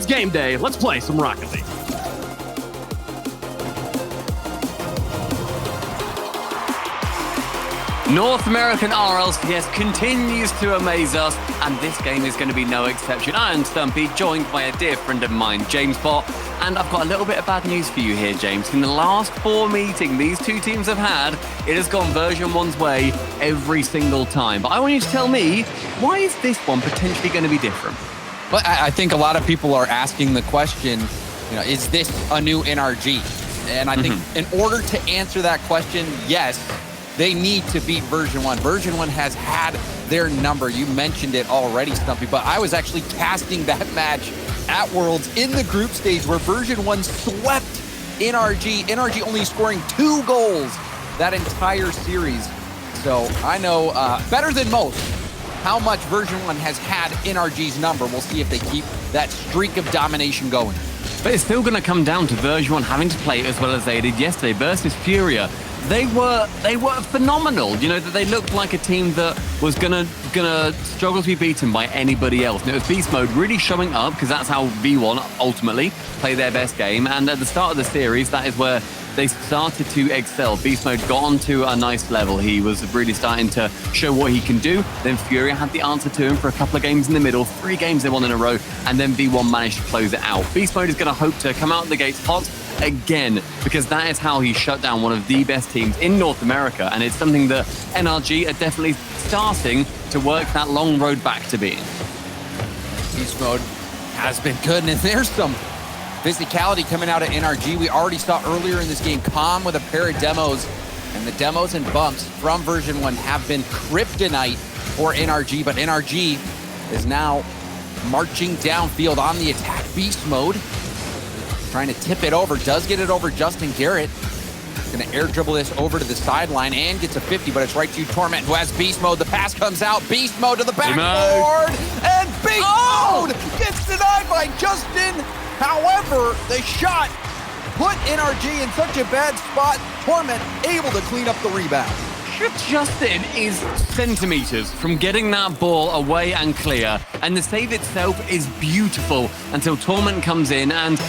It's game day. Let's play some Rocket League. North American RLCS continues to amaze us, and this game is going to be no exception. I am Stumpy, joined by a dear friend of mine, James Bott, and I've got a little bit of bad news for you here, James. In the last 4 meetings these two teams have had, it has gone version 1's way every single time. But I want you to tell me, why is this one potentially going to be different? Well, I think a lot of people are asking the question, is this a new NRG? And I think in order to answer that question, yes, they need to beat Version 1. Version 1 has had their number. You mentioned it already, Stumpy, but I was actually casting that match at Worlds in the group stage where Version 1 swept NRG. NRG only scoring 2 goals that entire series. So I know better than most how much Version 1 has had NRG's number. We'll see if they keep that streak of domination going. But it's still going to come down to Version 1 having to play as well as they did yesterday versus Furia. They were phenomenal. That they looked like a team that was gonna struggle to be beaten by anybody else. And it was Beast Mode really showing up, because that's how V1 ultimately play their best game. And at the start of the series, that is where they started to excel. Beast Mode got onto a nice level. He was really starting to show what he can do. Then Furia had the answer to him for a couple of games in the middle. 3 games they won in a row, and then V1 managed to close it out. Beast Mode is going to hope to come out of the gates hot again, because that is how he shut down one of the best teams in North America, and it's something that NRG are definitely starting to work that long road back to being. Beast Mode has been good, and there's some physicality coming out of NRG. We already saw earlier in this game Calm with a pair of demos, and the demos and bumps from Version 1 have been kryptonite for NRG, but NRG is now marching downfield on the attack. Beast Mode trying to tip it over, does get it over Justin Garrett. Gonna air dribble this over to the sideline and gets a 50, but it's right to Torment, who has Beast Mode. The pass comes out, Beast Mode to the backboard, and Beast Mode gets denied by Justin. However, the shot put NRG in such a bad spot, Torment able to clean up the rebound. Justin is centimeters from getting that ball away and clear, and the save itself is beautiful until Torment comes in, and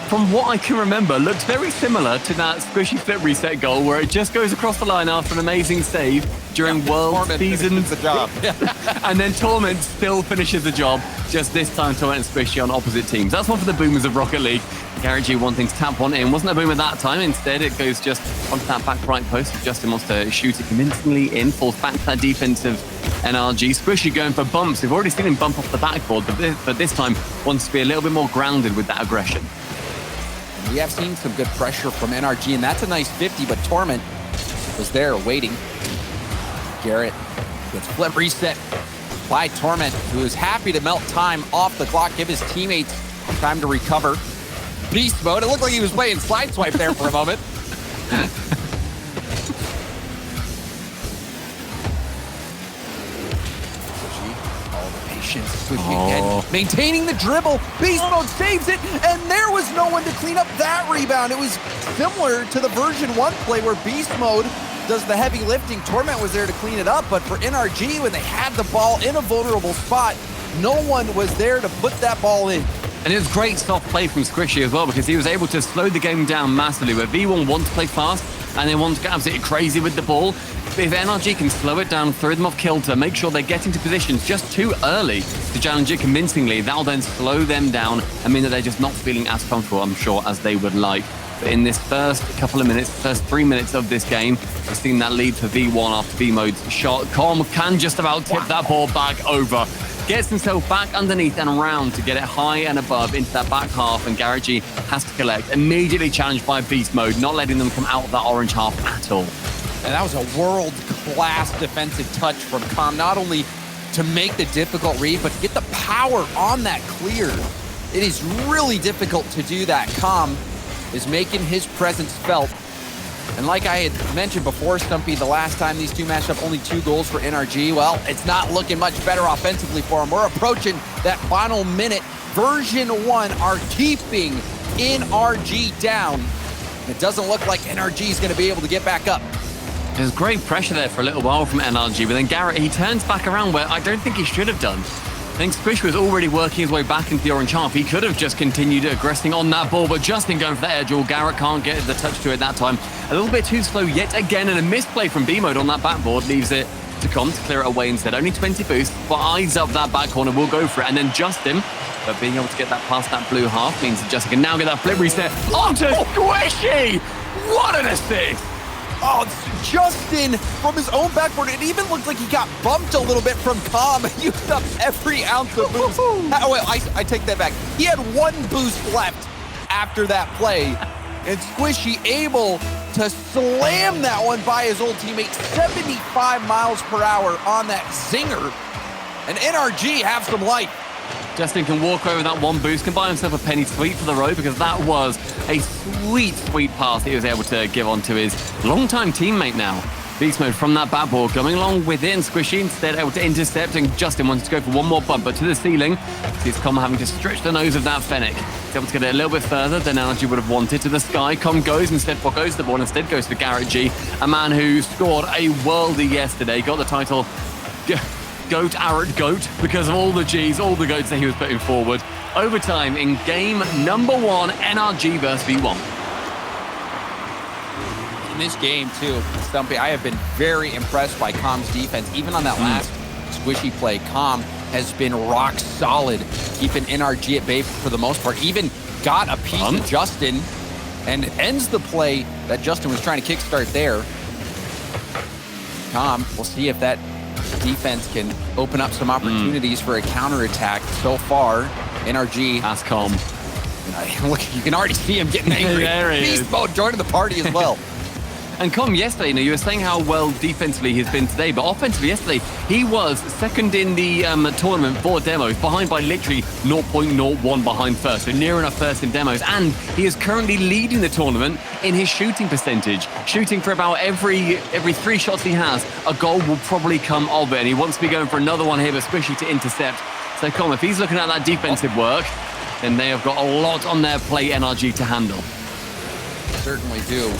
from what I can remember, looks very similar to that squishy flip reset goal where it just goes across the line after an amazing save during World Season. The job. And then Torment still finishes the job, just this time Torment and Squishy on opposite teams. That's one for the boomers of Rocket League. Garrett G wanting to tap one in. Wasn't a boomer that time. Instead, it goes just onto that back right post. Justin wants to shoot it convincingly in, falls back to that defensive NRG. Squishy going for bumps. We've already seen him bump off the backboard, but this time wants to be a little bit more grounded with that aggression. We have seen some good pressure from NRG, and that's a nice 50, but Torment was there waiting. Garrett gets flip reset by Torment, who is happy to melt time off the clock, give his teammates time to recover. Beast Mode, it looked like he was playing slide swipe there for a moment. Again, maintaining the dribble. Beast Mode saves it, and there was no one to clean up that rebound. It was similar to the Version 1 play where Beast Mode does the heavy lifting. Torment was there to clean it up, but for NRG, when they had the ball in a vulnerable spot, no one was there to put that ball in. And it was great soft play from Squishy as well, because he was able to slow the game down massively, where V1 wants to play fast and they want to get absolutely crazy with the ball. If NRG can slow it down, throw them off kilter, make sure they get into positions just too early to challenge it convincingly, that'll then slow them down and mean that they're just not feeling as comfortable, I'm sure, as they would like. But in this first couple of minutes, first 3 minutes of this game, we've seen that lead for V1 after V-Mode's shot. Com can just about tip that ball back over. Gets himself back underneath and around to get it high and above into that back half, and Garrett G has to collect. Immediately challenged by Beast Mode, not letting them come out of that orange half at all. And that was a world-class defensive touch from Com, not only to make the difficult read, but to get the power on that clear. It is really difficult to do that. Com is making his presence felt. And like I had mentioned before, Stumpy, the last time these two matched up, only 2 goals for NRG. Well, it's not looking much better offensively for them. We're approaching that final minute. Version 1 are keeping NRG down. It doesn't look like NRG is going to be able to get back up. There's great pressure there for a little while from NRG, but then Garrett, he turns back around where I don't think he should have done. think Squish was already working his way back into the orange half. He could have just continued aggressing on that ball, but Justin going for the air duel. Garrett can't get the touch to it that time. A little bit too slow yet again, and a misplay from B-Mode on that backboard leaves it to Com to clear it away instead. Only 20 boosts, but eyes up that back corner, will go for it. And then Justin, but being able to get that past that blue half means that Justin can now get that flip reset onto Squishy. What an assist! Oh, Justin from his own backboard. It even looked like he got bumped a little bit from Com and used up every ounce of boost. Oh, wait, I take that back. He had one boost left after that play. And Squishy able to slam that one by his old teammate, 75 miles per hour on that zinger. And NRG have some life. Justin can walk over that one boost, can buy himself a penny sweet for the road, because that was a sweet, sweet pass he was able to give on to his longtime teammate now. Beast Mode from that backboard, coming along within. Squishy instead able to intercept, and Justin wanted to go for one more bump, but to the ceiling. Sees Com having to stretch the nose of that Fennec. He's able to get it a little bit further than NRG would have wanted. To the sky, Com goes, instead forgoes the ball, instead goes for Garrett G, a man who scored a worldie yesterday, got the title Goat, Arrett Goat, because of all the G's, all the goats that he was putting forward. Overtime in game number 1, NRG versus V1. In this game, too, Stumpy, I have been very impressed by Com's defense. Even on that last Squishy play, Com has been rock solid, keeping NRG at bay for the most part. Even got a piece of Justin and ends the play that Justin was trying to kickstart there. Com, we'll see if that defense can open up some opportunities for a counterattack. So far, NRG. That's Com. Look, you can already see him getting angry. There he is. Beast Mode joining the party as well. And Com yesterday, you were saying how well defensively he's been today, but offensively yesterday, he was second in the tournament for demos, behind by literally 0.01 behind first, so near enough first in demos. And he is currently leading the tournament in his shooting percentage, shooting for about every 3 shots he has, a goal will probably come of it. And he wants to be going for another one here, but Squishy to intercept. So Com, if he's looking at that defensive work, then they have got a lot on their plate, NRG, to handle. Certainly do.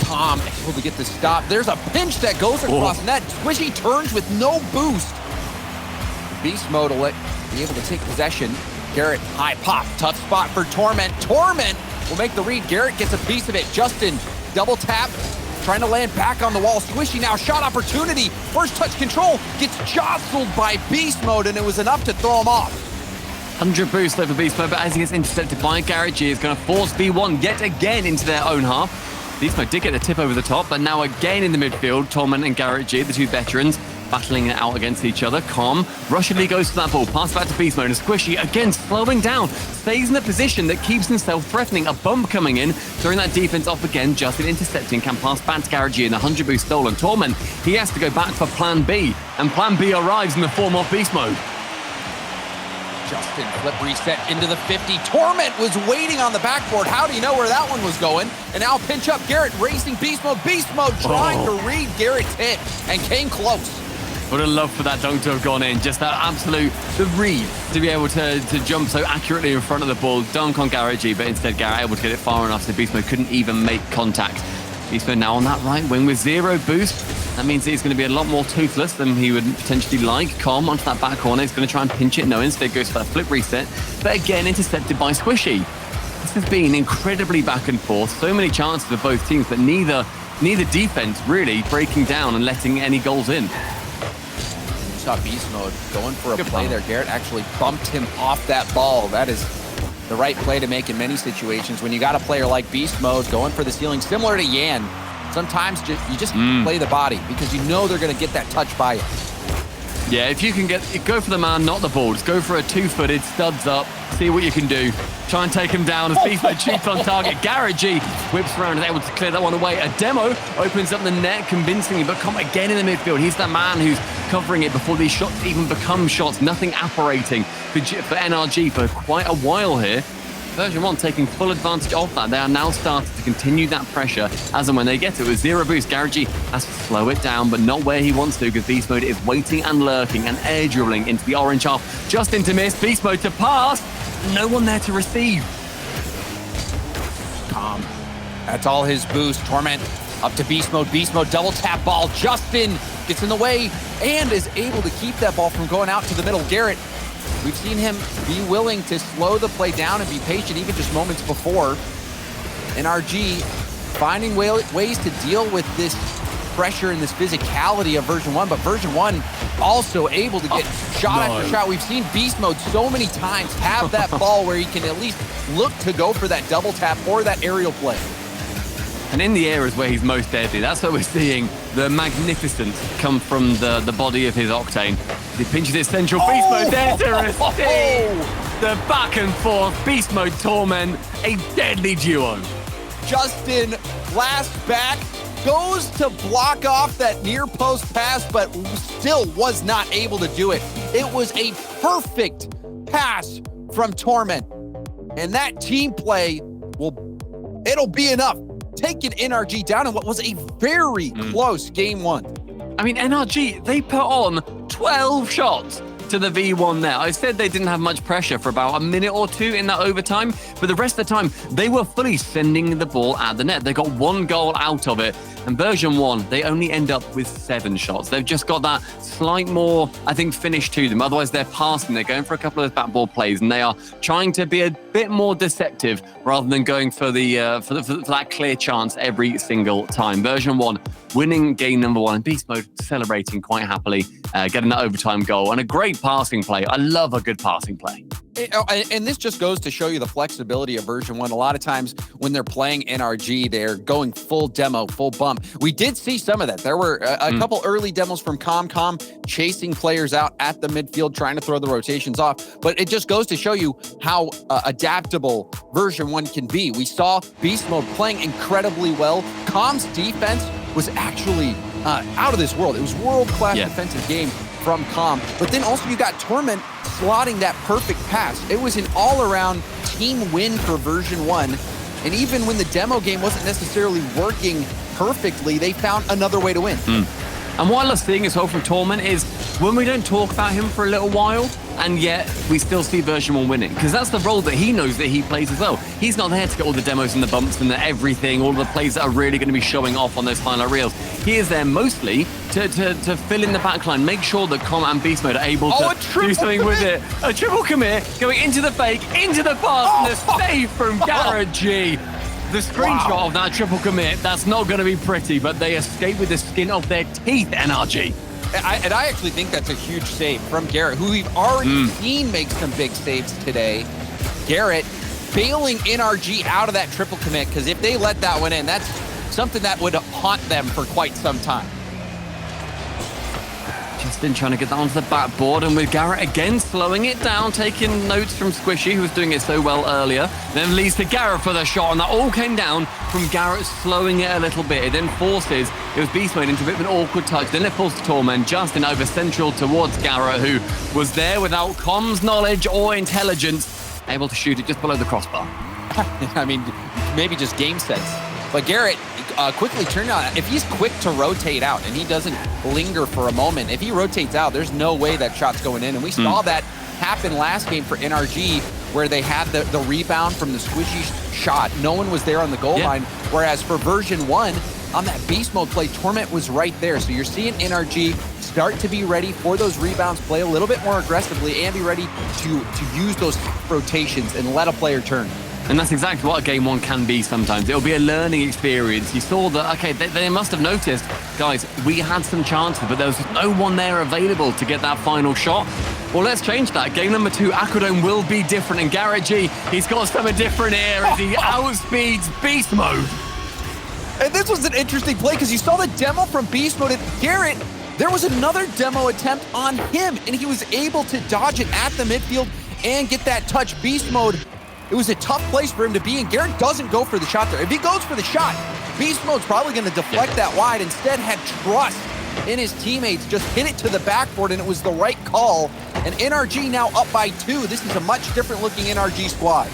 Com able to get the stop. There's a pinch that goes across net. Squishy turns with no boost. Beast Mode will be able to take possession. Garrett, high pop, tough spot for Torment. Torment will make the read. Garrett gets a piece of it. Justin, double tap, trying to land back on the wall. Squishy now, shot opportunity. First touch control, gets jostled by Beast Mode, and it was enough to throw him off. 100 boost over Beast Mode, but as he gets intercepted by Garrett G, it's going to force V1 yet again into their own half. Beast Mode did get a tip over the top, but now again in the midfield, Torment and Garrett G, the two veterans, battling it out against each other. Com rushingly goes for that ball, pass back to Beast Mode, and Squishy again slowing down, stays in the position that keeps himself threatening. A bump coming in, throwing that defense off again. Justin intercepting, can pass back to Garrett G, and the 100 boost stolen. Torment, he has to go back for plan B, and plan B arrives in the form of Beast Mode. Justin, flip reset into the 50. Torment was waiting on the backboard. How do you know where that one was going? And now pinch up Garrett, racing Beast Mode. Beast Mode trying to read Garrett's hit and came close. Would have loved for that dunk to have gone in. Just that absolute, the read to be able to jump so accurately in front of the ball. Dunk on Garrett G, but instead Garrett able to get it far enough so Beast Mode couldn't even make contact. Beast Mode now on that right wing with 0 boost. That means he's going to be a lot more toothless than he would potentially like. Com onto that back corner. He's going to try and pinch it. No, instead goes for that flip reset. But again, intercepted by Squishy. This has been incredibly back and forth. So many chances for both teams, but neither defense really breaking down and letting any goals in. You saw Beast Mode going for a Good play ball. there. Garrett actually bumped him off that ball. That is the right play to make in many situations. When you got a player like Beast Mode going for the ceiling, similar to Yan, sometimes you just play the body because you know they're going to get that touch by you. Yeah, if you can go for the man, not the ball. Just go for a 2-footed, studs up, see what you can do. Try and take him down as Beast Mode shoots on target. Garrett G whips around and is able to clear that one away. A demo opens up the net convincingly, but come again in the midfield. He's that man who's covering it before these shots even become shots. Nothing apparating for NRG for quite a while here. Version1 taking full advantage of that. They are now starting to continue that pressure as and when they get it. With 0 boost, Garrett G has to slow it down, but not where he wants to because Beast Mode is waiting and lurking and air dribbling into the orange half. Justin to miss, Beast Mode to pass. No one there to receive. Com, that's all his boost. Torment up to Beast Mode. Beast Mode double tap ball. Justin gets in the way and is able to keep that ball from going out to the middle. Garrett, we've seen him be willing to slow the play down and be patient even just moments before. NRG finding ways to deal with this pressure and this physicality of Version1, but Version1 also able to get shot after shot. We've seen Beast Mode so many times have that ball where he can at least look to go for that double tap or that aerial play. And in the air is where he's most deadly. That's where we're seeing the magnificence come from the body of his Octane. He pinches his central Beast Mode there to receive the back and forth Beast Mode Torment, a deadly duo. Justin, last back, goes to block off that near post pass, but still was not able to do it. It was a perfect pass from Torment. And that team play it'll be enough. Taking NRG down in what was a very close game one. I mean, NRG, they put on 12 shots to the V1 there. I said they didn't have much pressure for about a minute or two in that overtime, but the rest of the time, they were fully sending the ball at the net. They got 1 goal out of it. And Version1, they only end up with 7 shots. They've just got that slight more, I think, finish to them. Otherwise, they're passing. They're going for a couple of backboard plays, and they are trying to be a bit more deceptive rather than going for that clear chance every single time. Version1 winning game number 1, and Beast Mode celebrating quite happily, getting that overtime goal and a great passing play. I love a good passing play. And this just goes to show you the flexibility of Version1. A lot of times when they're playing NRG, they're going full demo, full bump. We did see some of that. There were a couple early demos from ComCom chasing players out at the midfield, trying to throw the rotations off. But it just goes to show you how adaptable Version1 can be. We saw Beast Mode playing incredibly well. Com's defense was actually out of this world. It was world-class defensive game from Com. But then also you got Torment slotting that perfect pass. It was an all-around team win for Version1. And even when the demo game wasn't necessarily working perfectly, they found another way to win. And what I love seeing as well from Torment is when we don't talk about him for a little while, and yet we still see Version1 winning, because that's the role that he knows that he plays as well. He's not there to get all the demos and the bumps and the everything, all the plays that are really going to be showing off on those highlight reels. He is there mostly to fill in the backline, make sure that Com and Beast Mode are able to do something with it. A triple commit, going into the fake, into the pass, and the save from Garrett G. The screenshot of that triple commit, that's not going to be pretty, but they escape with the skin of their teeth, NRG. And I actually think that's a huge save from Garrett, who we've already seen make some big saves today. Garrett bailing NRG out of that triple commit, because if they let that one in, that's something that would haunt them for quite some time. Justin trying to get that onto the backboard, and with Garrett again slowing it down, taking notes from Squishy, who was doing it so well earlier. Then leads to Garrett for the shot, and that all came down from Garrett slowing it a little bit. It then forces, it was Beast Mode into a bit of an awkward touch. Then it forced Torment. Justin over central towards Garrett, who was there without comms knowledge or intelligence, able to shoot it just below the crossbar. I mean, maybe just game sense. But Garrett quickly turned out. If he's quick to rotate out and he doesn't linger for a moment, if he rotates out, there's no way that shot's going in. And we saw that happen last game for NRG, where they had the rebound from the Squishy shot. No one was there on the goal line. Whereas for Version1, on that Beast Mode play, Torment was right there. So you're seeing NRG start to be ready for those rebounds, play a little bit more aggressively, and be ready to use those rotations and let a player turn. And that's exactly what a game 1 can be sometimes. It'll be a learning experience. You saw that, okay, they must have noticed, guys, we had some chances, but there was no one there available to get that final shot. Well, let's change that. Game number 2, Aquadome will be different. And Garrett G, he's got something different here as he outspeeds Beast Mode. And this was an interesting play, because you saw the demo from Beast Mode, and Garrett, there was another demo attempt on him, and he was able to dodge it at the midfield and get that touch. Beast Mode, it was a tough place for him to be, and Garrett doesn't go for the shot there. If he goes for the shot, Beast Mode's probably going to deflect that wide. Instead, had trust in his teammates, just hit it to the backboard, and it was the right call. And NRG now up by 2. This is a much different looking NRG squad.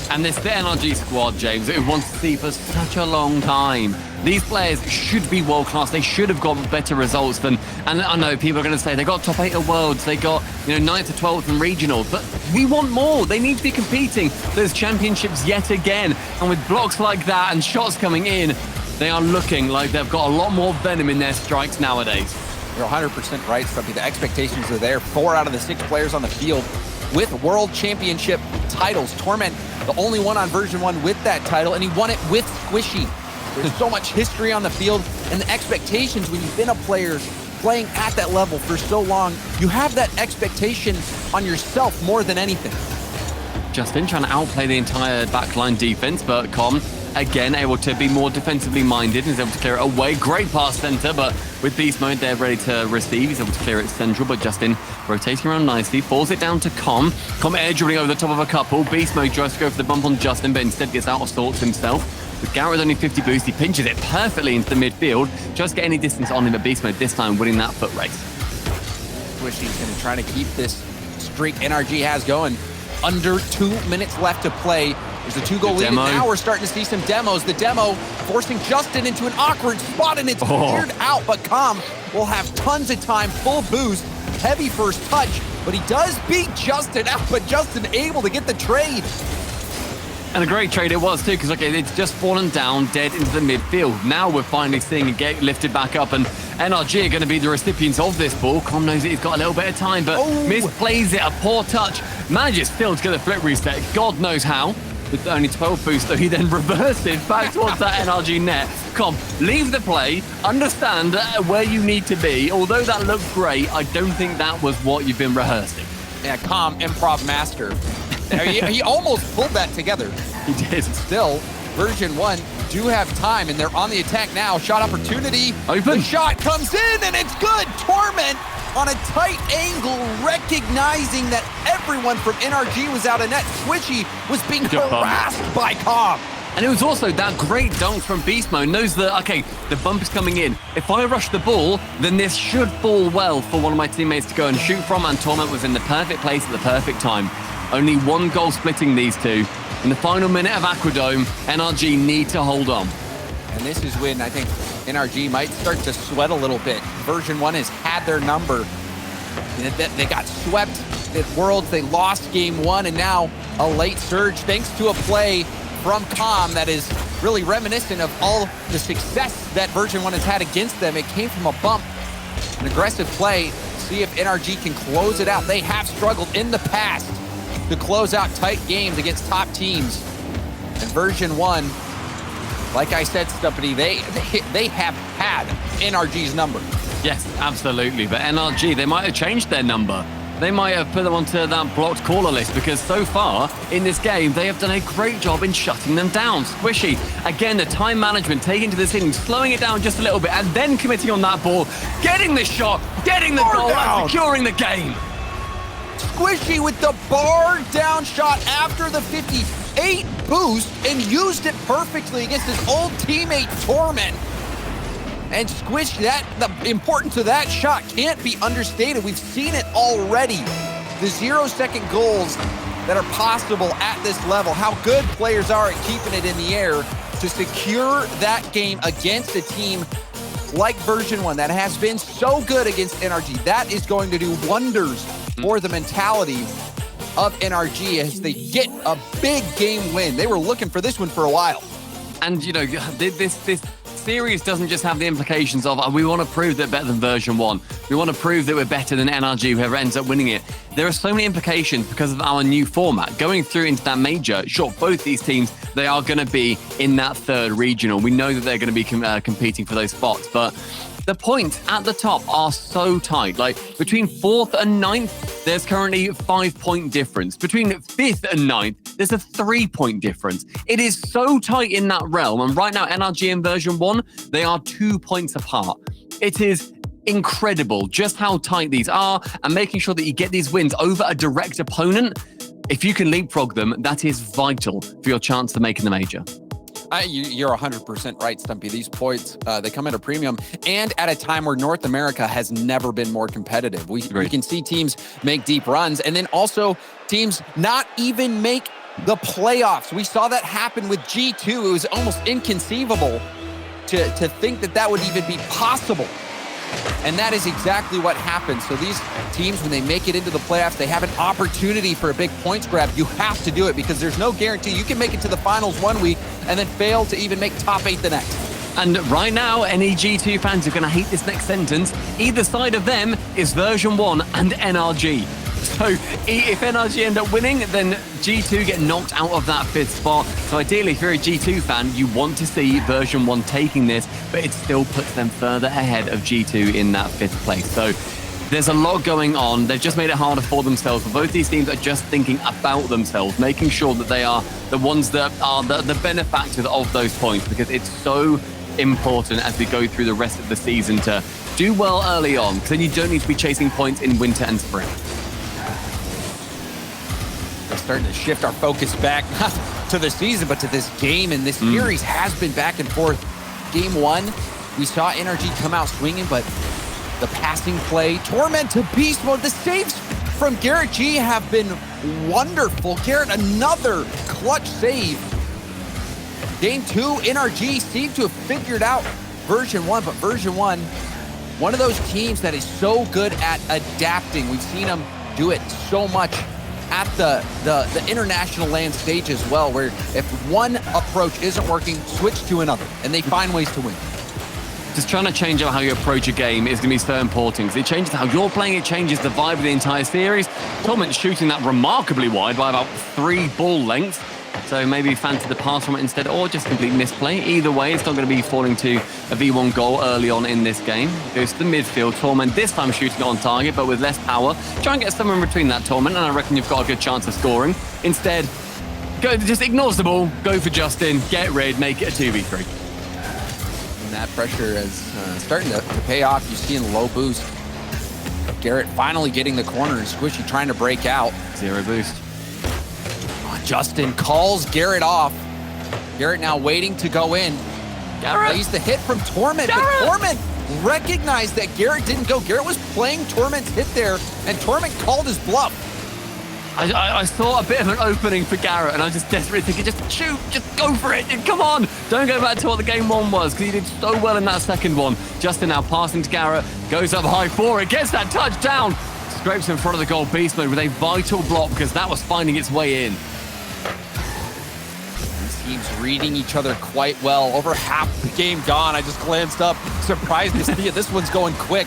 And this the NRG squad, James, that we want to see for such a long time. These players should be world-class. They should have got better results than, and I know people are going to say they got top 8 of worlds, they got 9th to 12th in regional, but we want more. They need to be competing those championships yet again. And with blocks like that and shots coming in, they are looking like they've got a lot more venom in their strikes nowadays. You're 100% right, Stumpy. The expectations are there. 4 out of the 6 players on the field with World Championship titles. Torment, the only one on version 1 with that title, and he won it with Squishy. There's so much history on the field, and the expectations when you've been a player playing at that level for so long, you have that expectation on yourself more than anything. Justin trying to outplay the entire backline defense, but Com, again, able to be more defensively minded and is able to clear it away. Great pass center, but with beast mode, they're ready to receive. He's able to clear it central, but Justin rotating around nicely, falls it down to Com. Com air dribbling over the top of a couple. Beast mode tries to go for the bump on Justin, but instead gets out of sorts himself. With Garrett with only 50 boost, he pinches it perfectly into the midfield. Just get any distance on him at beast mode, this time winning that foot race. Squishy's going to try to keep this streak NRG has going. Under 2 minutes left to play. There's a 2-goal lead, and now we're starting to see some demos. The demo forcing Justin into an awkward spot, and it's cleared out, but Com will have tons of time, full boost, heavy first touch, but he does beat Justin out, but Justin able to get the trade. And a great trade it was too, because okay, it's just fallen down dead into the midfield. Now we're finally seeing it get lifted back up, and NRG are going to be the recipients of this ball. Com knows he's got a little bit of time, but misplays it, a poor touch. Manages still to get the flip reset, God knows how. With only 12 boost, though, he then reverses back towards that NRG net. Com, leave the play, understand where you need to be. Although that looked great, I don't think that was what you've been rehearsing. Yeah, Com, improv master. he almost pulled that together. He did. Still, version 1 do have time, and they're on the attack now. Shot opportunity. Open. The shot comes in, and it's good. Torment on a tight angle, recognizing that everyone from NRG was out of net. Squishy was being harassed by Com. And it was also that great dunk from Beast Mode. Knows that, okay, the bump is coming in. If I rush the ball, then this should fall well for one of my teammates to go and shoot from, and Torment was in the perfect place at the perfect time. Only 1 goal splitting these two. In the final minute of Aquadome, NRG need to hold on. And this is when I think NRG might start to sweat a little bit. Version 1 has had their number. They got swept at Worlds. They lost game 1, and now a late surge thanks to a play from Com that is really reminiscent of all the success that Version 1 has had against them. It came from a bump, an aggressive play. See if NRG can close it out. They have struggled in the past to close out tight games against top teams. And Version 1, like I said, Stumpy, they have had NRG's number. Yes, absolutely. But NRG, they might have changed their number. They might have put them onto that blocked caller list, because so far in this game, they have done a great job in shutting them down. Squishy, again, the time management, taking to this inning, slowing it down just a little bit, and then committing on that ball, getting the shot, getting the goal, and securing the game. Squishy with the bar down shot after the 58 boost and used it perfectly against his old teammate Torment. And Squish, the importance of that shot can't be understated. We've seen it already. The 0-second goals that are possible at this level, how good players are at keeping it in the air to secure that game against a team like Version 1 that has been so good against NRG. That is going to do wonders for the mentality of NRG as they get a big game win. They were looking for this one for a while. And, you know, this series doesn't just have the implications of we want to prove that we're better than Version 1. We want to prove that we're better than NRG, whoever ends up winning it. There are so many implications because of our new format. Going through into that major, sure, both these teams, they are going to be in that third regional. We know that they're going to be competing for those spots, but the points at the top are so tight. Like, between 4th and 9th, there's currently a 5-point difference. Between 5th and 9th, there's a 3-point difference. It is so tight in that realm. And right now, NRG and Version 1, they are 2 points apart. It is incredible just how tight these are, and making sure that you get these wins over a direct opponent. If you can leapfrog them, that is vital for your chance to make in the major. You're 100% right, Stumpy. These points, they come at a premium, and at a time where North America has never been more competitive. We can see teams make deep runs, and then also teams not even make the playoffs. We saw that happen with G2. It was almost inconceivable to think that that would even be possible. And that is exactly what happens. So these teams, when they make it into the playoffs, they have an opportunity for a big points grab. You have to do it because there's no guarantee. You can make it to the finals one week and then fail to even make top 8 the next. And right now, any G2 fans are going to hate this next sentence. Either side of them is Version1 and NRG. So if NRG end up winning, then G2 get knocked out of that 5th spot. So ideally, if you're a G2 fan, you want to see Version1 taking this, but it still puts them further ahead of G2 in that 5th place. So there's a lot going on. They've just made it harder for themselves. But both these teams are just thinking about themselves, making sure that they are the ones that are the benefactors of those points, because it's so important as we go through the rest of the season to do well early on, because then you don't need to be chasing points in winter and spring. We're starting to shift our focus back, not to the season, but to this game. And this series has been back and forth. Game 1, we saw NRG come out swinging, but the passing play, Torment to beast mode. The saves from Garrett G have been wonderful. Garrett, another clutch save. Game 2, NRG seemed to have figured out Version1, but Version1, one of those teams that is so good at adapting. We've seen them do it so much at the international land stage as well, where if one approach isn't working, switch to another, and they find ways to win. Just trying to change out how you approach a game is going to be so important, because it changes how you're playing, it changes the vibe of the entire series. Torment shooting that remarkably wide by about 3 ball lengths, so maybe fancy the pass from it instead, or just complete misplay. Either way, it's not going to be falling to a V1 goal early on in this game. Goes to the midfield. Torment this time shooting it on target, but with less power. Try and get somewhere in between that, Torment, and I reckon you've got a good chance of scoring. Instead, just ignores the ball, go for Justin, get rid, make it a 2v3. And that pressure is starting to pay off. You see in the low boost, Garrett finally getting the corner and Squishy trying to break out. 0 boost. Justin calls Garrett off. Garrett now waiting to go in. Garrett! Plays the hit from Torment, Garrett! but Torment recognized that Garrett didn't go. Garrett was playing Torment's hit there, and Torment called his bluff. I saw a bit of an opening for Garrett, and I was just desperately thinking, just shoot, just go for it, come on. Don't go back to what the game 1 was, because he did so well in that second one. Justin now passing to Garrett, goes up high for it, gets that touchdown, scrapes in front of the goal. Beast mode with a vital block, because that was finding its way in. These teams reading each other quite well. Over half the game gone. I just glanced up, surprised to see it. This one's going quick.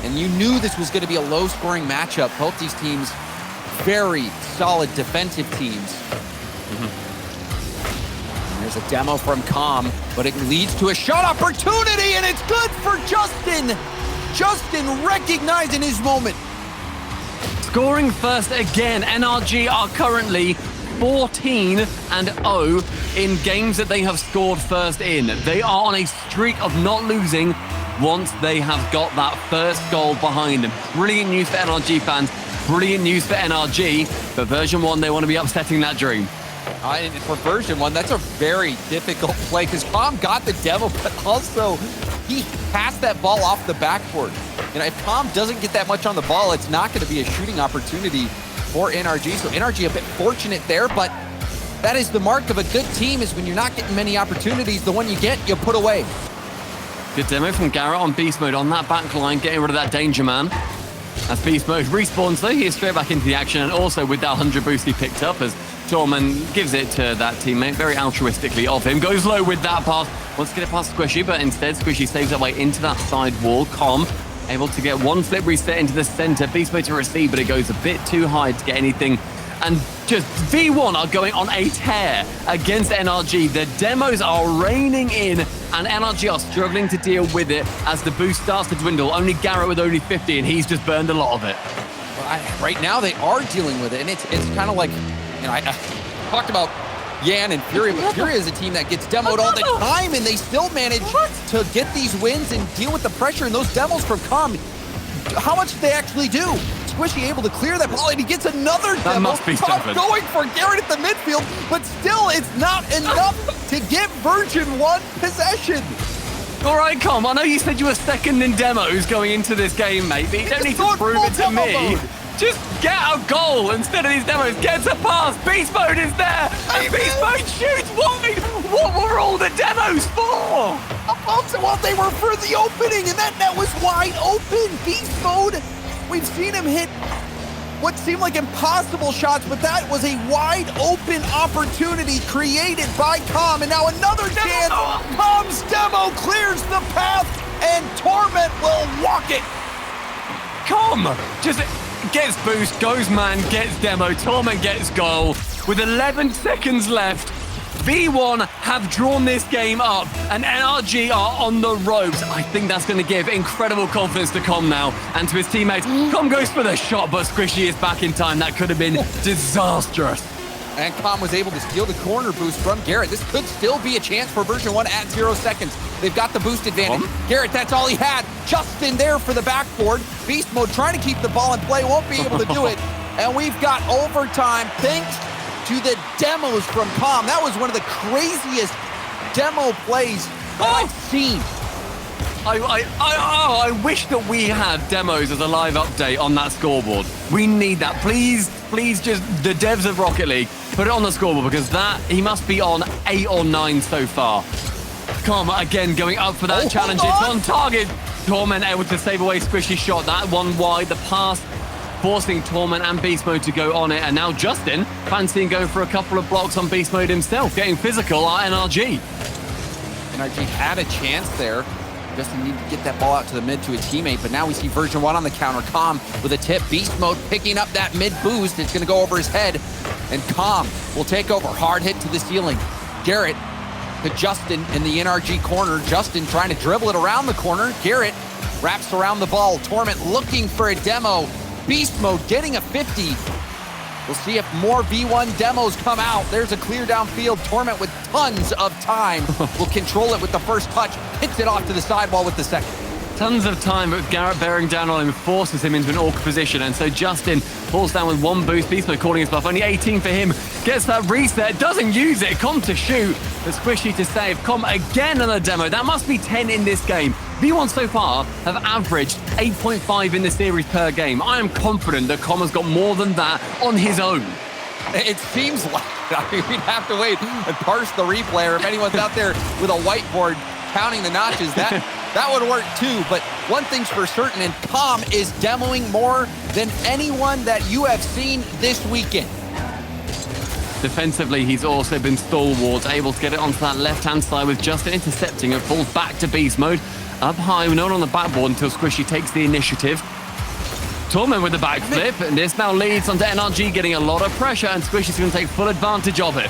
And you knew this was going to be a low-scoring matchup. Both these teams, very solid defensive teams. And there's a demo from Com, but it leads to a shot opportunity, and it's good for Justin. Justin recognizing his moment. Scoring first again. NRG are currently 14-0 in games that they have scored first in. They are on a streak of not losing once they have got that first goal behind them. Brilliant news for NRG fans. Brilliant news for NRG. But Version1, they want to be upsetting that dream. And for Version1, that's a very difficult play, because Com got the demo, but also he passed that ball off the backboard. And if Com doesn't get that much on the ball, it's not going to be a shooting opportunity for NRG. So NRG a bit fortunate there, but that is the mark of a good team, is when you're not getting many opportunities, the one you get, you put away. Good demo from Garrett on beast mode on that back line, getting rid of that danger man. As beast mode respawns though, he is straight back into the action, and also with that 100 boost he picked up as Torment gives it to that teammate, very altruistically of him. Goes low with that pass, wants to get it past Squishy, but instead Squishy saves that way into that side wall. Com able to get one flip reset into the center. Beast mode to receive, but it goes a bit too high to get anything. And just V1 are going on a tear against NRG. The demos are raining in, and NRG are struggling to deal with it as the boost starts to dwindle. Only Garrett with only 50, and he's just burned a lot of it. Well, right now they are dealing with it, and it's kind of like, you know, I talked about Yan and Fury, but Fury is a team that gets demoed all the time, and they still manage to get these wins and deal with the pressure. And those demos from Com, how much did they actually do? Squishy able to clear that ball, and he gets another demo. That must be stupid. Going for Garrett at the midfield, but still it's not enough to give Version1 possession. All right, Com, I know you said you were second in demos going into this game, mate, but you don't need to prove it to me. Just get a goal instead of these demos. Get a pass. Beast mode is there. And Beast mode shoots wide. What were all the demos for? Well, they were for the opening, and that net was wide open. Beast mode, we've seen him hit what seemed like impossible shots, but that was a wide open opportunity created by Com, and now another chance. Com's demo clears the path, and Torment will walk it. Com just gets boost, goes man, gets demo, Torment gets goal. With 11 seconds left, V1 have drawn this game up, and NRG are on the ropes. I think that's going to give incredible confidence to Com now and to his teammates. Com goes for the shot, but Squishy is back in time. That could have been disastrous. And Com was able to steal the corner boost from Garrett. This could still be a chance for Version1 at 0 seconds. They've got the boost advantage. Garrett, that's all he had. Justin there for the backboard. Beast mode trying to keep the ball in play, won't be able to do it. And we've got overtime thanks to the demos from Com. That was one of the craziest demo plays I've seen. I wish that we had demos as a live update on that scoreboard. We need that. Please, just the devs of Rocket League, put it on the scoreboard, because he must be on 8 or 9 so far. Com again going up for that challenge. It's on target. Torment able to save away Squishy's shot. That one wide, the pass forcing Torment and Beast Mode to go on it. And now Justin fancying going for a couple of blocks on Beast Mode himself, getting physical at NRG. NRG had a chance there. Justin needed to get that ball out to the mid to a teammate, but now we see Version1 on the counter. Com with a tip. Beast Mode picking up that mid boost. It's going to go over his head, and Com will take over. Hard hit to the ceiling. Garrett to Justin in the NRG corner. Justin trying to dribble it around the corner. Garrett wraps around the ball. Torment looking for a demo. Beast Mode getting a 50. We'll see if more V1 demos come out. There's a clear downfield. Torment with tons of time will control it with the first touch. Hits it off to the sidewall with the second. Tons of time, but Garrett bearing down on him forces him into an awkward position. And so Justin falls down with one boost. Beast Mode calling his bluff. Only 18 for him. Gets that reset. Doesn't use it. Com to shoot. But Squishy to save. Com again on a demo. That must be 10 in this game. V1 so far have averaged 8.5 in the series per game. I am confident that Com has got more than that on his own. It seems like, we'd have to wait and parse the replay, or if anyone's out there with a whiteboard counting the notches, that would work too. But one thing's for certain, and Com is demoing more than anyone that you have seen this weekend. Defensively, he's also been stalwart, able to get it onto that left-hand side with Justin intercepting. It falls back to Beast Mode. Up high, we're not on the backboard until Squishy takes the initiative. Torment with the backflip, and this now leads onto NRG getting a lot of pressure, and Squishy's going to take full advantage of it.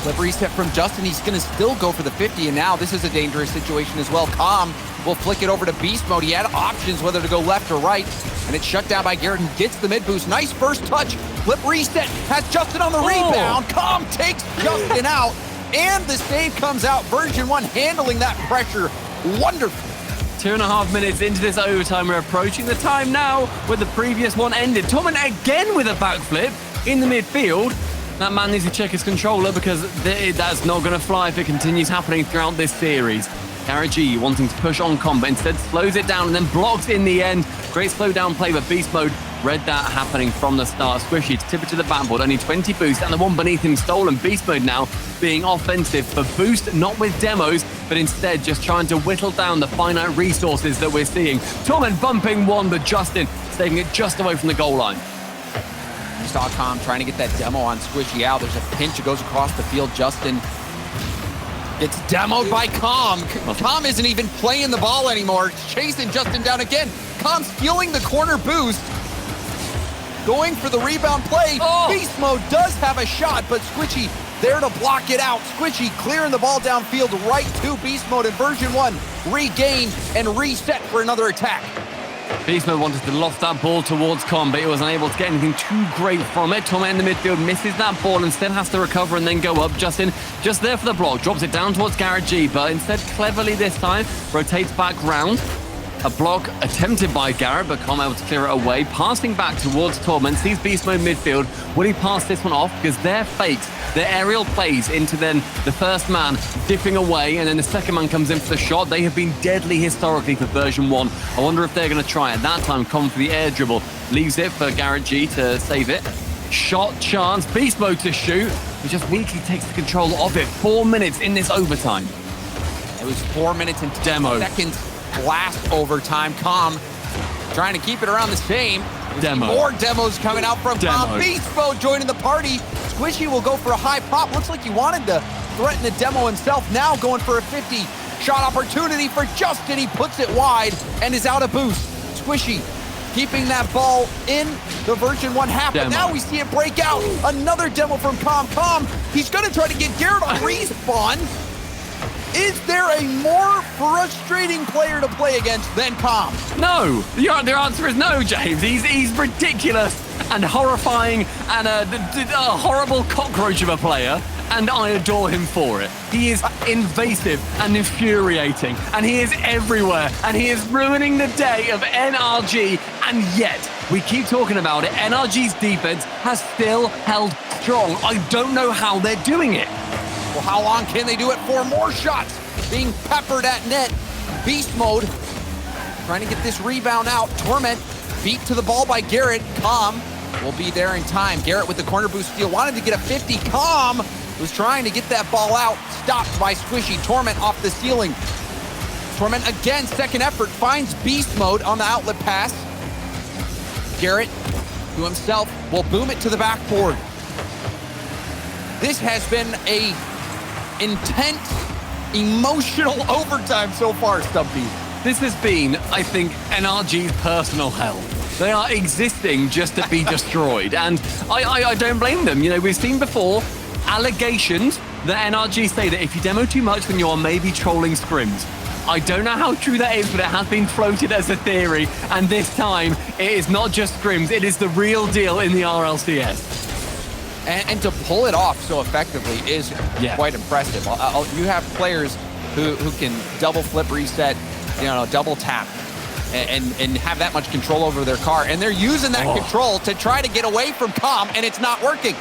Flip reset from Justin. He's going to still go for the 50, and now this is a dangerous situation as well. Com will flick it over to Beast Mode. He had options whether to go left or right, and it's shut down by Garrett, and gets the mid boost. Nice first touch. Flip reset. Has Justin on the rebound. Com takes Justin out, and the save comes out. Version1 handling that pressure wonderful. 2.5 minutes into this overtime, we're approaching the time now where the previous one ended. Torment again with a backflip in the midfield. That man needs to check his controller, because that's not going to fly if it continues happening throughout this series. NRG wanting to push on Com, but instead slows it down and then blocks in the end. Great slow down play, but Beast Mode read that happening from the start. Squishy to tip it to the backboard, only 20 boost, and the one beneath him stolen. Beast Mode now being offensive for boost, not with demos, but instead just trying to whittle down the finite resources that we're seeing. Torment bumping one, but Justin saving it just away from the goal line. You saw Com trying to get that demo on Squishy out. There's a pinch that goes across the field. Justin gets demoed by Com. Com isn't even playing the ball anymore. Chasing Justin down again. Com stealing the corner boost. Going for the rebound play. Beast Mode does have a shot, but Squishy there to block it out. Squishy clearing the ball downfield right to Beast Mode, and Version1 regained and reset for another attack. Beast Mode wanted to loft that ball towards Com, but he was unable to get anything too great from it. Torment in the midfield misses that ball, instead has to recover and then go up. Justin just there for the block, drops it down towards Garrett G, but instead cleverly this time rotates back round. A block attempted by Garrett, but Com able to clear it away. Passing back towards Torment, sees Beast Mode midfield. Will he pass this one off? Because their fakes, their aerial plays into then the first man dipping away, and then the second man comes in for the shot. They have been deadly historically for Version1. I wonder if they're going to try it. That time, Com for the air dribble. Leaves it for Garrett G to save it. Shot chance. Beast Mode to shoot. He just weakly takes the control of it. 4 minutes in this overtime. It was 4 minutes and 10 demo seconds. Last overtime. Com trying to keep it around the same. Demo. More demos coming out from Tom. Demo. Beast Mode joining the party. Squishy will go for a high pop. Looks like he wanted to threaten the demo himself. Now going for a 50-shot opportunity for Justin. He puts it wide and is out of boost. Squishy keeping that ball in the version 1 half. Demo. But now we see it break out. Another demo from Com. He's going to try to get Garrett on respawn. Is there a more frustrating player to play against than Com? No, the answer is no, James. He's ridiculous and horrifying and a horrible cockroach of a player, and I adore him for it. He is invasive and infuriating, and he is everywhere, and he is ruining the day of NRG, and yet we keep talking about it. NRG's defense has still held strong. I don't know how they're doing it. Well, how long can they do it for? More shots being peppered at net. Beast Mode trying to get this rebound out. Torment beat to the ball by Garrett. Com will be there in time. Garrett with the corner boost steal. Wanted to get a 50. Com was trying to get that ball out. Stopped by Squishy. Torment off the ceiling. Torment again, second effort. Finds Beast Mode on the outlet pass. Garrett to himself will boom it to the backboard. This has been a intense, emotional overtime so far, Stumpy. This has been, I think, NRG's personal hell. They are existing just to be destroyed, and I don't blame them. You know, we've seen before allegations that NRG say that if you demo too much, then you're maybe trolling scrims. I don't know how true that is, but it has been floated as a theory, and this time, it is not just scrims, it is the real deal in the RLCS. And to pull it off so effectively is quite impressive. You have players who can double flip reset, double tap, and have that much control over their car. And they're using that control to try to get away from Com, and it's not working.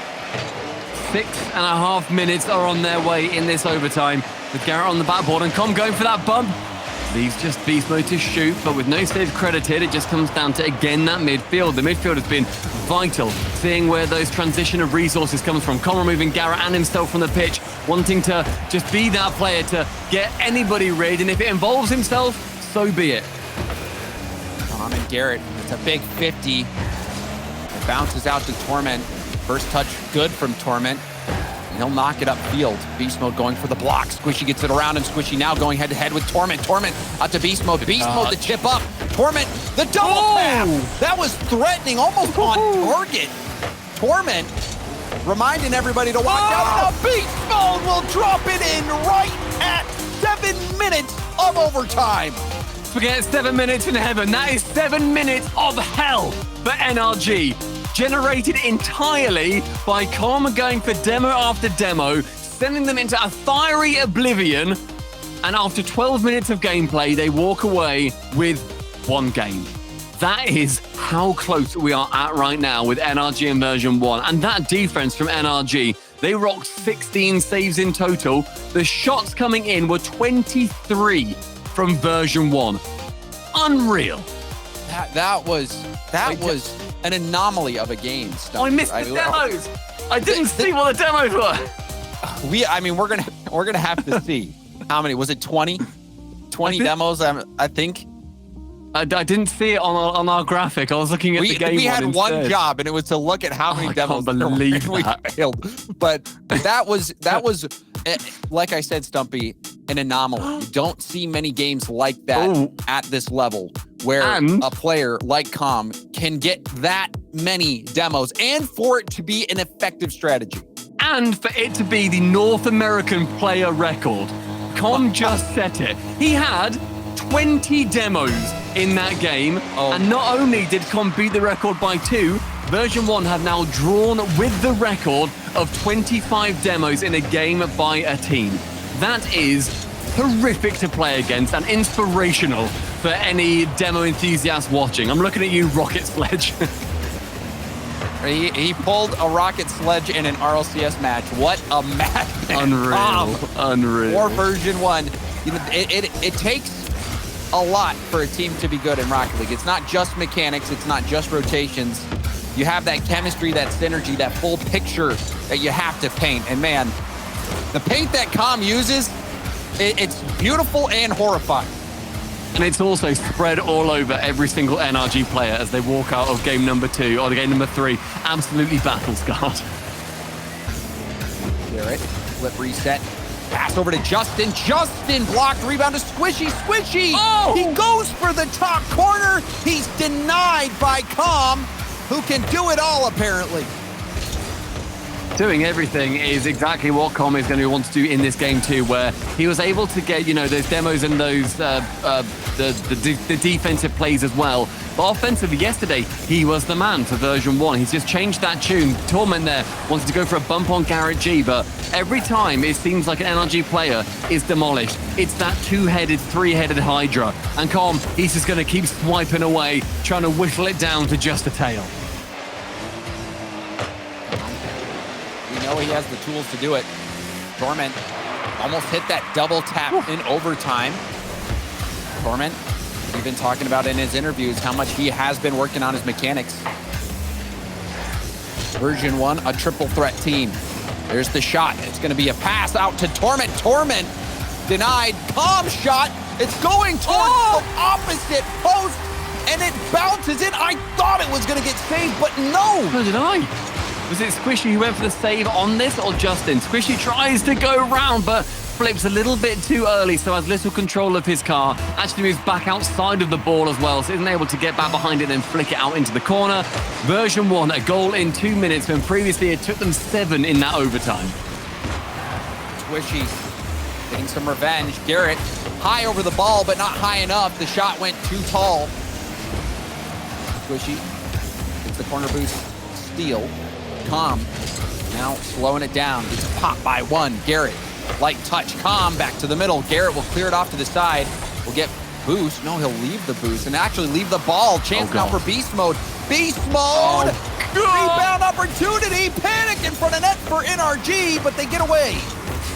6.5 minutes are on their way in this overtime with Garrett on the backboard and Com going for that bump. Leaves just Beast Mode to shoot, but with no save credited, it just comes down to, again, that midfield. The midfield has been vital, seeing where those transition of resources comes from. Com removing Garrett and himself from the pitch, wanting to just be that player to get anybody rid, and if it involves himself, so be it. Com and Garrett, it's a big 50. It bounces out to Torment. First touch good from Torment. He'll knock it upfield. Beast Mode going for the block. Squishy gets it around him. Squishy now going head-to-head with Torment. Torment out to Beast Mode. Beast Mode the chip up. Torment, the double tap. That was threatening, almost on target. Torment reminding everybody to watch out. Now Beast Mode will drop it in right at 7 minutes of overtime. Forget 7 minutes in heaven. That is 7 minutes of hell for NRG. Generated entirely by Com going for demo after demo, sending them into a fiery oblivion, and after 12 minutes of gameplay, they walk away with 1 game. That is how close we are at right now with NRG and version 1, and that defense from NRG, they rocked 16 saves in total. The shots coming in were 23 from version 1. Unreal. That was an anomaly of a game. I missed the demos. I didn't see what the demos were. We're gonna have to see how many. Was it 20? 20 demos, I think. I didn't see it on our graphic. I was looking at the game. We had one instead. job, and it was to look at how many demos I can't believe we failed. But that was like I said, Stumpy, an anomaly. You don't see many games like that at this level, where a player like Com can get that many demos, and for it to be an effective strategy. And for it to be the North American player record. Com just set it. He had 20 demos in that game, and not only did Com beat the record by 2, version 1 have now drawn with the record of 25 demos in a game by a team. That is horrific to play against and inspirational for any demo enthusiast watching. I'm looking at you, Rocket Sledge. He pulled a Rocket Sledge in an RLCS match. What a match! Unreal. For version 1, it takes a lot for a team to be good in Rocket League. It's not just mechanics. It's not just rotations. You have that chemistry, that synergy, that full picture that you have to paint. And man, the paint that Com uses, it's beautiful and horrifying. And it's also spread all over every single NRG player as they walk out of game number 2 or game number 3. Absolutely battle-scarred. Garrett, flip reset. Pass over to Justin. Justin blocked, rebound to Squishy. Squishy! Oh! He goes for the top corner. He's denied by Com, who can do it all apparently. Doing everything is exactly what Com is going to want to do in this game too, where he was able to get, those demos and those the defensive plays as well. But offensively yesterday, he was the man for version 1. He's just changed that tune. Torment there wanted to go for a bump on Garrett G, but every time it seems like an NRG player is demolished. It's that two-headed, three-headed Hydra. And Com, he's just going to keep swiping away, trying to whittle it down to just a tail. He has the tools to do it. Torment almost hit that double tap in overtime. Torment, we've been talking about in his interviews how much he has been working on his mechanics. Version 1, a triple threat team. There's the shot. It's going to be a pass out to Torment. Torment denied. Com shot. It's going towards the opposite post, and it bounces in. I thought it was going to get saved, but no. So did I. Was it Squishy who went for the save on this, or Justin? Squishy tries to go around, but flips a little bit too early, so has little control of his car. Actually moves back outside of the ball as well, so isn't able to get back behind it and then flick it out into the corner. Version 1, a goal in 2 minutes, when previously it took them 7 in that overtime. Squishy getting some revenge. Garrett high over the ball, but not high enough. The shot went too tall. Squishy gets the corner boost steal. Com now slowing it down. Gets a pop by 1. Garrett, light touch. Com back to the middle. Garrett will clear it off to the side. Will get boost. No, he'll leave the boost and actually leave the ball. Chance now for beast mode. Beast mode! Rebound opportunity. Panic in front of net for NRG, but they get away.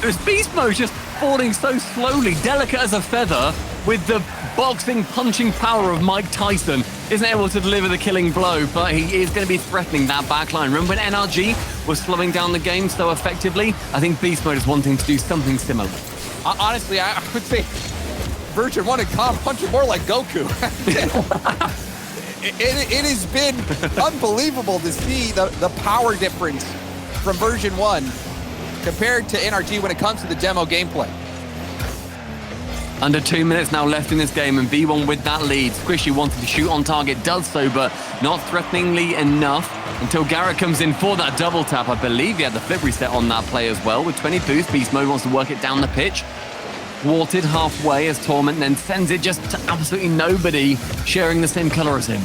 This beast mode just falling so slowly, delicate as a feather, with the boxing, punching power of Mike Tyson. Isn't able to deliver the killing blow, but he is going to be threatening that backline. Remember when NRG was slowing down the game so effectively? I think Beast Mode is wanting to do something similar. Honestly, I would say Version 1 and Com punching more like Goku. it has been unbelievable to see the power difference from Version 1 compared to NRG when it comes to the demo gameplay. Under 2 minutes now left in this game, and V1 with that lead. Squishy wanted to shoot on target, does so, but not threateningly enough until Garrett comes in for that double tap. I believe he had the flip reset on that play as well. With 20 boost, Beast Mode wants to work it down the pitch. Thwarted halfway as Torment then sends it just to absolutely nobody sharing the same color as him.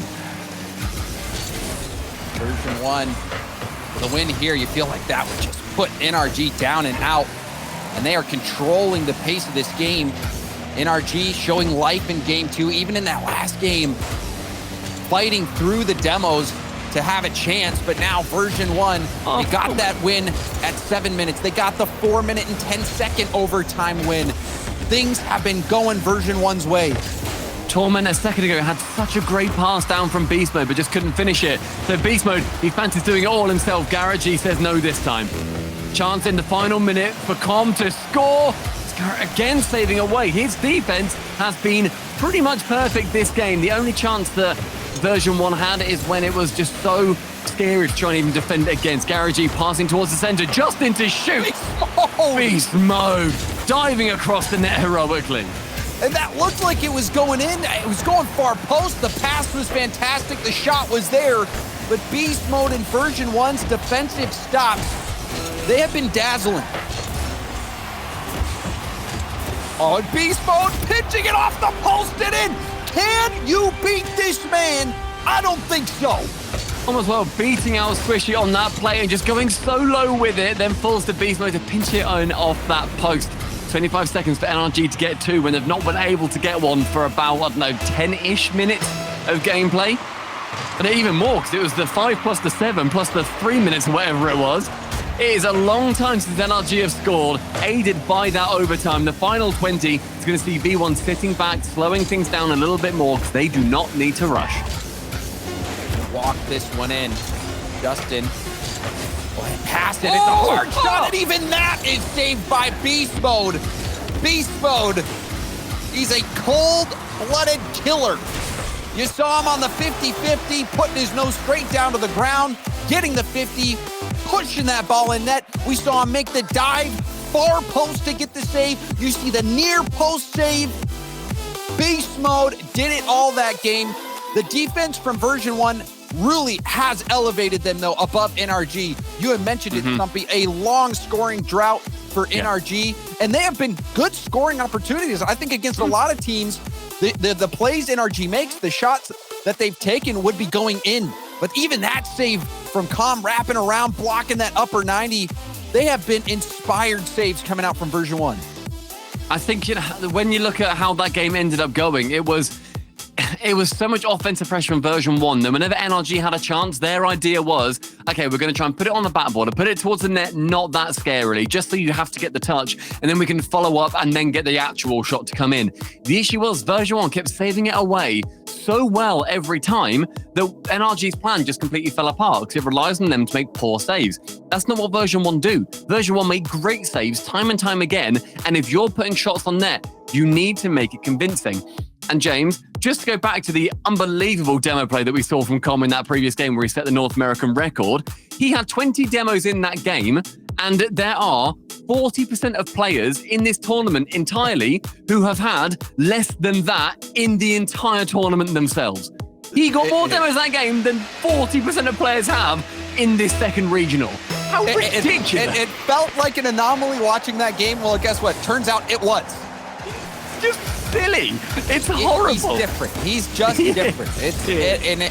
Version 1, with a win here, you feel like that would just put NRG down and out, and they are controlling the pace of this game. NRG showing life in game 2, even in that last game, fighting through the demos to have a chance. But now Version 1, they got that win at 7 minutes. They got the 4 minute and 10-second overtime win. Things have been going Version 1's way. Torment a second ago had such a great pass down from Beast Mode, but just couldn't finish it. So Beast Mode, he fancies doing it all himself. Garrett G says no this time. Chance in the final minute for Com to score. Again saving away. His defense has been pretty much perfect this game. The only chance that Version 1 had is when it was just so scary to try and even defend it against. Garrett G passing towards the center, just into shoot. Beast Mode diving across the net heroically. And that looked like it was going in. It was going far post. The pass was fantastic. The shot was there. But Beast Mode and Version 1's defensive stops, they have been dazzling. Oh, and Beast Mode pitching it off the post and in. Can you beat this man? I don't think so. Almost well beating out Squishy on that play and just going so low with it, then falls to Beast Mode to pinch it on off that post. 25 seconds for NRG to get 2 when they've not been able to get one for about, I don't know, 10-ish minutes of gameplay. And even more, because it was the 5 plus the 7 plus the 3 minutes or whatever it was. It is a long time since NRG have scored, aided by that overtime. The final 20 is going to see V1 sitting back, slowing things down a little bit more because they do not need to rush. Walk this one in. Justin. Past it. It's a hard shot, and even that is saved by Beast Mode. Beast Mode. He's a cold, cold-blooded killer. You saw him on the 50-50, putting his nose straight down to the ground, getting the 50, pushing that ball in net. We saw him make the dive, far post to get the save. You see the near post save. Beast mode did it all that game. The defense from version 1 really has elevated them, though, above NRG. You had mentioned it, Stumpy, a long scoring drought for NRG, and they have been good scoring opportunities. I think against a lot of teams, the plays NRG makes, the shots that they've taken would be going in. But even that save from Com wrapping around, blocking that upper 90, they have been inspired saves coming out from version 1. I think, you know, when you look at how that game ended up going, it was so much offensive pressure from version 1 that whenever NRG had a chance, their idea was, okay, we're going to try and put it on the backboard and put it towards the net, not that scarily, just so you have to get the touch, and then we can follow up and then get the actual shot to come in. The issue was version 1 kept saving it away so well every time that NRG's plan just completely fell apart because it relies on them to make poor saves. That's not what version 1 do. Version 1 make great saves time and time again, and if you're putting shots on net, you need to make it convincing. And James, just to go back to the unbelievable demo play that we saw from Com in that previous game where he set the North American record, he had 20 demos in that game, and there are 40% of players in this tournament entirely who have had less than that in the entire tournament themselves. He got more demos that game than 40% of players have in this second regional. How ridiculous. It felt like an anomaly watching that game. Well, guess what? Turns out it was. Just silly. It's horrible. He's different. He's just different.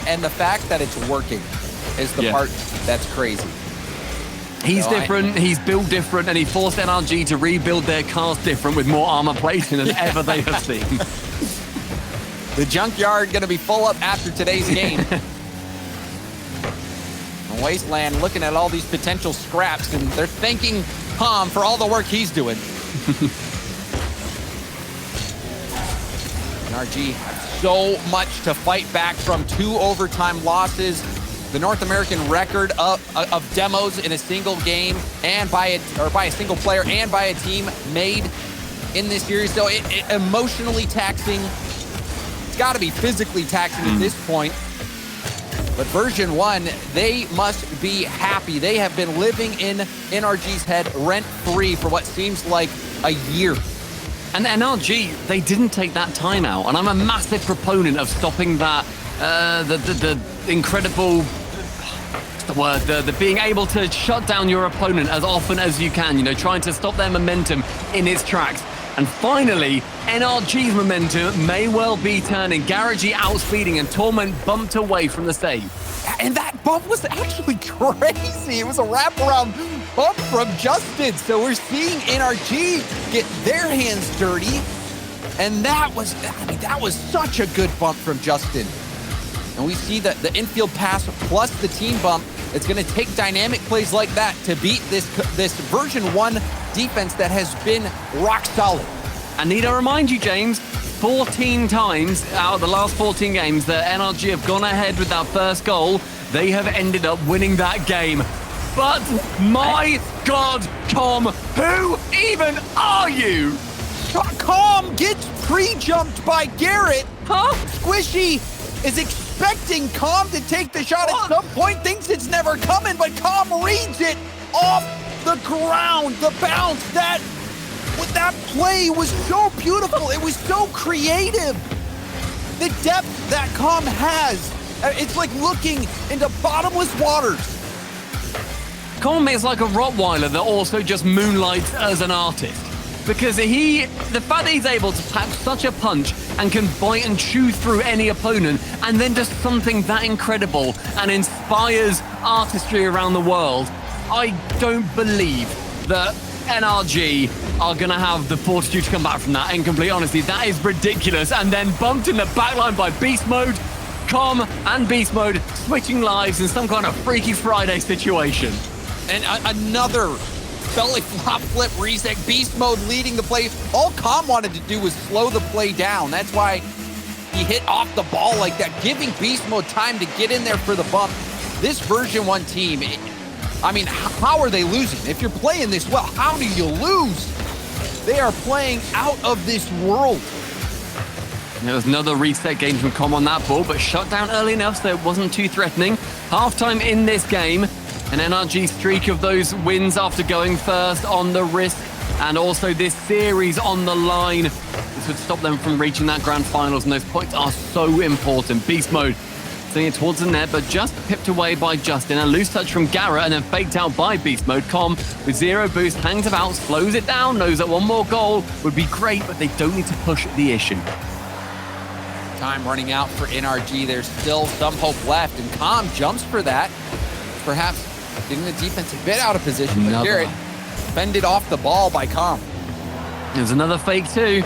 And the fact that it's working is the part that's crazy. He's different, he's built different, and he forced NRG to rebuild their cars different with more armor plating than ever they have seen. The junkyard going to be full up after today's game. Wasteland looking at all these potential scraps, and they're thanking Com for all the work he's doing. NRG have so much to fight back from, 2 overtime losses, the North American record of demos in a single game and by a single player and by a team made in this series. So it emotionally taxing. It's got to be physically taxing at this point. But version 1, they must be happy. They have been living in NRG's head rent-free for what seems like a year. And NRG, they didn't take that time out. And I'm a massive proponent of stopping that, the incredible, what's the word, the being able to shut down your opponent as often as you can, you know, trying to stop their momentum in its tracks. And finally, NRG's momentum may well be turning. Garage outspeeding and Torment bumped away from the save. And that bump was actually crazy. It was a wraparound bump from Justin. So we're seeing NRG get their hands dirty. And that was such a good bump from Justin. And we see that the infield pass plus the team bump, it's going to take dynamic plays like that to beat this version 1 defense that has been rock solid. I need to remind you, James, 14 times out of the last 14 games that NRG have gone ahead with that first goal, they have ended up winning that game. But my God, Com, who even are you? Com gets pre-jumped by Garrett. Huh? Squishy is expecting Com to take the shot at some point, thinks it's never coming, but Com reads it off the ground. The bounce, that play was so beautiful. It was so creative. The depth that Com has, it's like looking into bottomless waters. Com is like a Rottweiler that also just moonlights as an artist. Because the fact that he's able to pack such a punch and can bite and chew through any opponent and then does something that incredible and inspires artistry around the world, I don't believe that NRG are going to have the fortitude to come back from that. In complete honesty, that is ridiculous. And then bumped in the backline by Beast Mode, Com and Beast Mode switching lives in some kind of Freaky Friday situation. And another belly flop flip reset, Beast Mode leading the play. All Com wanted to do was slow the play down. That's why he hit off the ball like that, giving Beast Mode time to get in there for the bump. This version 1 team, I mean, how are they losing? If you're playing this well, how do you lose? They are playing out of this world. There was another reset game from Com on that ball, but shut down early enough so it wasn't too threatening. Halftime in this game, an NRG streak of those wins after going first on the risk, and also this series on the line. This would stop them from reaching that grand finals, and those points are so important. Beast Mode sending it towards the net, but just pipped away by Justin. A loose touch from Garrett, and then faked out by Beast Mode. Com with 0 boost, hangs about, slows it down, knows that one more goal would be great, but they don't need to push the issue. Time running out for NRG. There's still some hope left, and Com jumps for that. Perhaps getting the defense a bit out of position, but Garrett fended off the ball by Com. There's another fake too.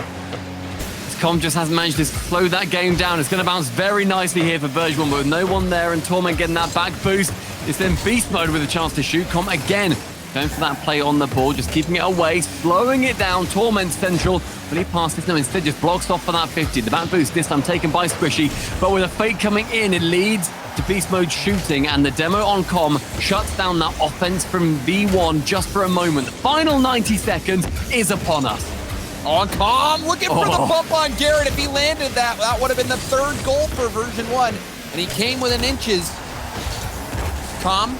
Com just hasn't managed to slow that game down. It's going to bounce very nicely here for Version1, but with no one there and Torment getting that back boost. It's then Beast Mode with a chance to shoot. Com again going for that play on the ball, just keeping it away, slowing it down. Torment central. Will he pass this? No, instead just blocks off for that 50. The back boost this time taken by Squishy, but with a fake coming in, it leads to Beast Mode shooting, and the demo on Com shuts down that offense from V1 just for a moment. The final 90 seconds is upon us. On Com, looking for the bump on Garrett. If he landed that, that would have been the 3rd goal for Version1, and he came within inches. Com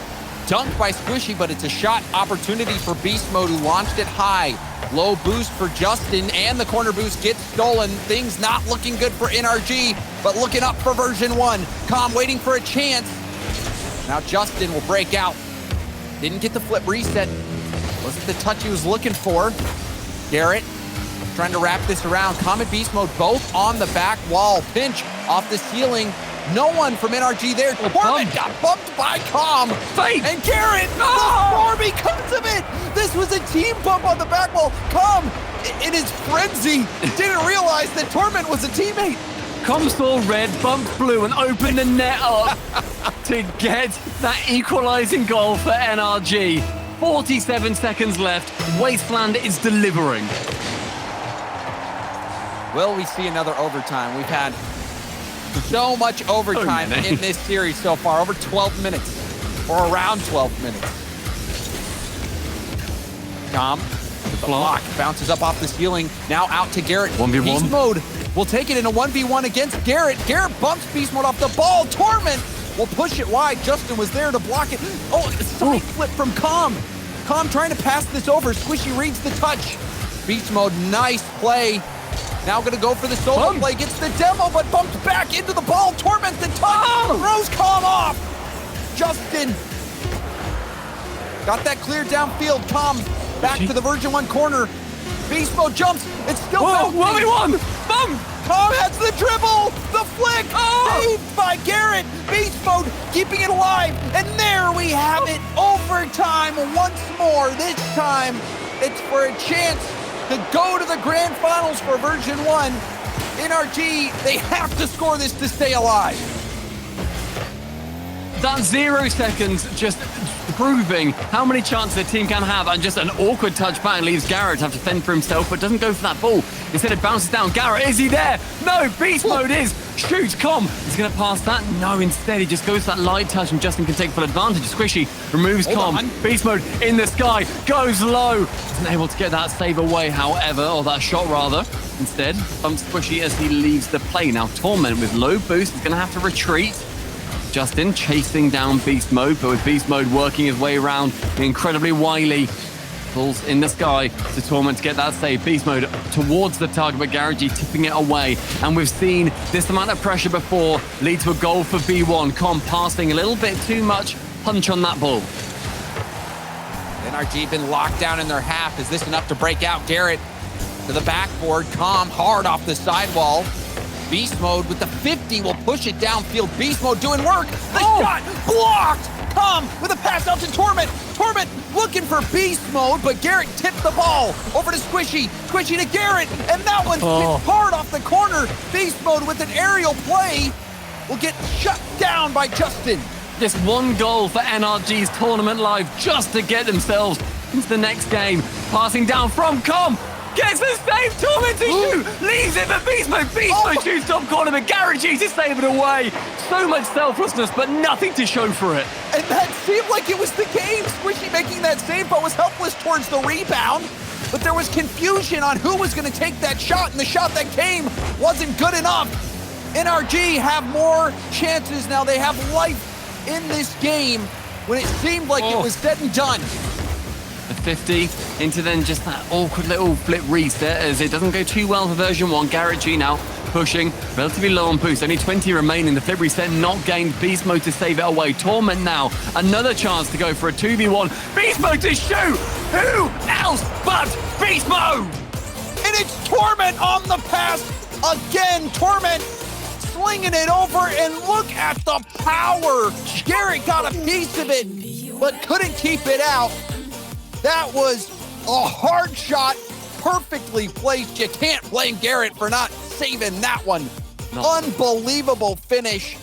dunked by Squishy, but it's a shot opportunity for Beast Mode, who launched it high. Low boost for Justin, and the corner boost gets stolen. Things not looking good for NRG, but looking up for Version1. Com waiting for a chance. Now Justin will break out. Didn't get the flip reset. Wasn't the touch he was looking for. Garrett trying to wrap this around. Com and Beast Mode both on the back wall. Pinch off the ceiling. No one from NRG there. Torment got bumped by Com. Fake. And Garrett, the score because of it. This was a team bump on the back wall. Com, in his frenzy, didn't realize that Torment was a teammate. Com saw red, bumped blue, and opened the net up to get that equalizing goal for NRG. 47 seconds left. Wasteland is delivering. Will we see another overtime? We've had so much overtime in this series so far, over 12 minutes, or around 12 minutes. Com, the block, bounces up off the ceiling, now out to Garrett. 1v1. Beast Mode will take it in a 1v1 against Garrett. Garrett bumps Beast Mode off the ball. Torment will push it wide. Justin was there to block it. Oh, side flip from Com. Com trying to pass this over. Squishy reads the touch. Beast Mode, nice play. Now gonna go for the solo play, gets the demo, but bumped back into the ball. Torment the touch, throws Com off. Justin got that clear downfield. Com back to the Version1 corner. Beast Mode jumps, it's still bouncing. 1v1, bump. Com has the dribble, the flick, saved by Garrett. Beast Mode keeping it alive, and there we have it. Overtime once more. This time, it's for a chance to go to the grand finals for Version1. NRG, they have to score this to stay alive. That 0 seconds just proving how many chances a team can have, and just an awkward touch back leaves Garrett to have to fend for himself, but doesn't go for that ball. Instead it bounces down. Garrett, is he there? No, Beast Mode is. Shoots Com. He's going to pass that. No, instead he just goes for that light touch, and Justin can take full advantage. Squishy removes Com. Beast Mode in the sky, goes low. Isn't able to get that save away, however, or that shot rather. Instead, bumps Squishy as he leaves the play. Now Torment with low boost is going to have to retreat. Justin chasing down Beast Mode, but with Beast Mode working his way around, incredibly wily. Pulls in the sky to Torment to get that save. Beast Mode towards the target, but Garrett G tipping it away. And we've seen this amount of pressure before lead to a goal for V1. Com passing a little bit too much punch on that ball. NRG been locked down in their half. Is this enough to break out? Garrett to the backboard. Com hard off the sidewall. Beast Mode with the 50 will push it downfield. Beast Mode doing work. The shot blocked. Com with a pass out to Torment. Torment looking for Beast Mode, but Garrett tipped the ball over to Squishy. Squishy to Garrett, and that one hit hard off the corner. Beast Mode with an aerial play will get shut down by Justin. Just one goal for NRG's tournament life just to get themselves into the next game. Passing down from Com. Gets the save, Torment to shoot, leaves it for Beast Mode. Beast Mode shoots top corner, but Garrett G to save it away. So much selflessness, but nothing to show for it. And that seemed like it was the game. Squishy making that save, but was helpless towards the rebound. but there was confusion on who was going to take that shot, and the shot that came wasn't good enough. NRG have more chances now. They have life in this game when it seemed like it was said and done. The 50 into then just that awkward little flip reset as it doesn't go too well for version 1. Garrett G now pushing relatively low on boost. Only 20 remaining. The flip reset not gained. Beast Mode to save it away. Torment now. Another chance to go for a 2v1. Beast Mode to shoot! Who else but Beast Mode? And it's Torment on the pass again. Torment slinging it over, and look at the power. Garrett got a piece of it, but couldn't keep it out. That was a hard shot, perfectly placed. You can't blame Garrett for not saving that one. No. Unbelievable finish.